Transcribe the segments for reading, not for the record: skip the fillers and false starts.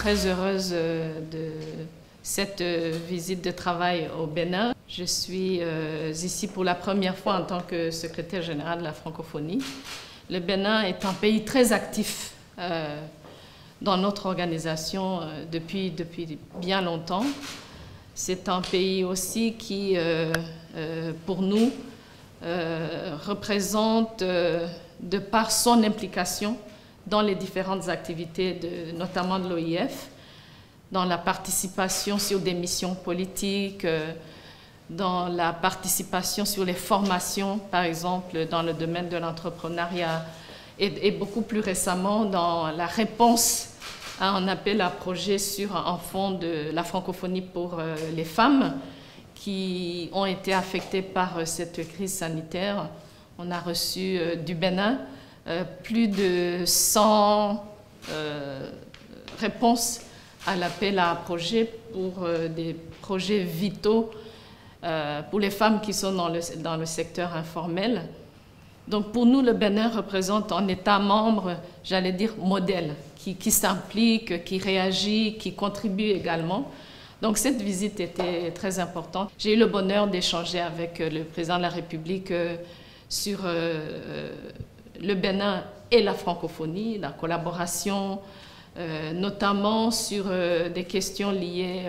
très heureuse de cette visite de travail au Bénin. Je suis ici pour la première fois en tant que secrétaire général de la francophonie. Le Bénin est un pays très actif dans notre organisation depuis bien longtemps. C'est un pays aussi qui, pour nous, représente, de par son implication dans les différentes activités, notamment de l'OIF, dans la participation sur des missions politiques, dans la participation sur les formations, par exemple, dans le domaine de l'entrepreneuriat, et beaucoup plus récemment dans la réponse à un appel à projet sur un fonds de la francophonie pour les femmes qui ont été affectées par cette crise sanitaire. On a reçu du Bénin plus de 100 réponses à l'appel à projet pour des projets vitaux pour les femmes qui sont dans le secteur informel. Donc pour nous, le Bénin représente un État membre, j'allais dire modèle, qui s'implique, qui réagit, qui contribue également. Donc cette visite était très importante. J'ai eu le bonheur d'échanger avec le président de la République sur le Bénin et la francophonie, la collaboration, notamment sur des questions liées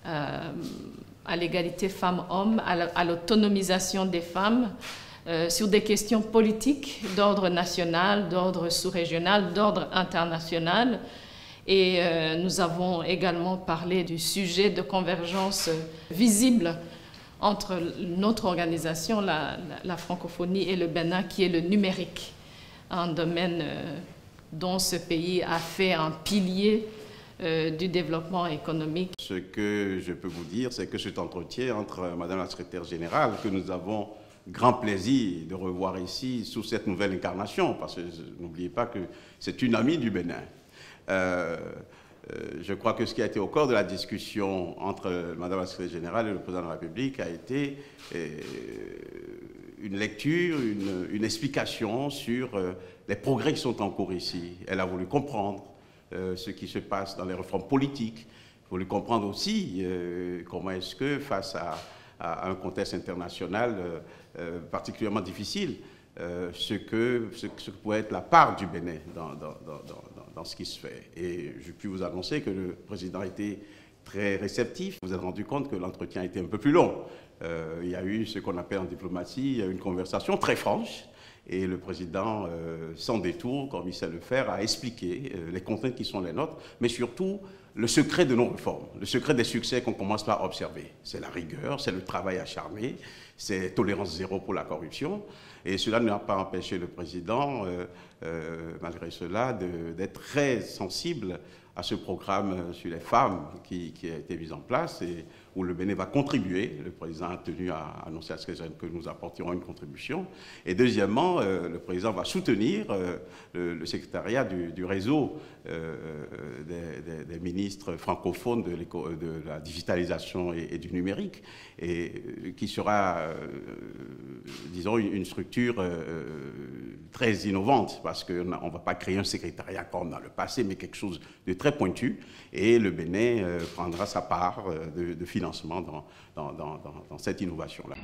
à l'égalité femmes-hommes, à l'autonomisation des femmes, sur des questions politiques d'ordre national, d'ordre sous-régional, d'ordre international. Et nous avons également parlé du sujet de convergence visible entre notre organisation, la francophonie et le Bénin, qui est le numérique, un domaine dont ce pays a fait un pilier du développement économique. Ce que je peux vous dire, c'est que cet entretien entre Madame la secrétaire générale, que nous avons grand plaisir de revoir ici sous cette nouvelle incarnation, parce que n'oubliez pas que c'est une amie du Bénin. Je crois que ce qui a été au cœur de la discussion entre Madame la secrétaire générale et le président de la République a été une lecture, une explication sur les progrès qui sont en cours ici. Elle a voulu comprendre ce qui se passe dans les réformes politiques, voulu comprendre aussi comment est-ce que face à un contexte international particulièrement difficile, ce que pourrait être la part du Bénin dans ce qui se fait. Et je puis vous annoncer que le président a été très réceptif. Vous vous êtes rendu compte que l'entretien a été un peu plus long. Il y a eu ce qu'on appelle en diplomatie une conversation très franche. Et le président, sans détour, comme il sait le faire, a expliqué les contraintes qui sont les nôtres, mais surtout le secret de nos réformes, le secret des succès qu'on commence par observer. C'est la rigueur, c'est le travail acharné, c'est tolérance zéro pour la corruption. Et cela n'a pas empêché le président, malgré cela, d'être très sensible à ce programme sur les femmes qui a été mis en place et où le Bénin va contribuer. Le président a tenu à annoncer à ce que nous apporterons une contribution. Et deuxièmement, le président va soutenir le secrétariat du réseau des ministres francophones de la digitalisation et du numérique, et qui sera, disons, une structure très innovante, parce qu'on ne va pas créer un secrétariat comme dans le passé, mais quelque chose de très pointu, et le Bénin prendra sa part de financement dans cette innovation-là.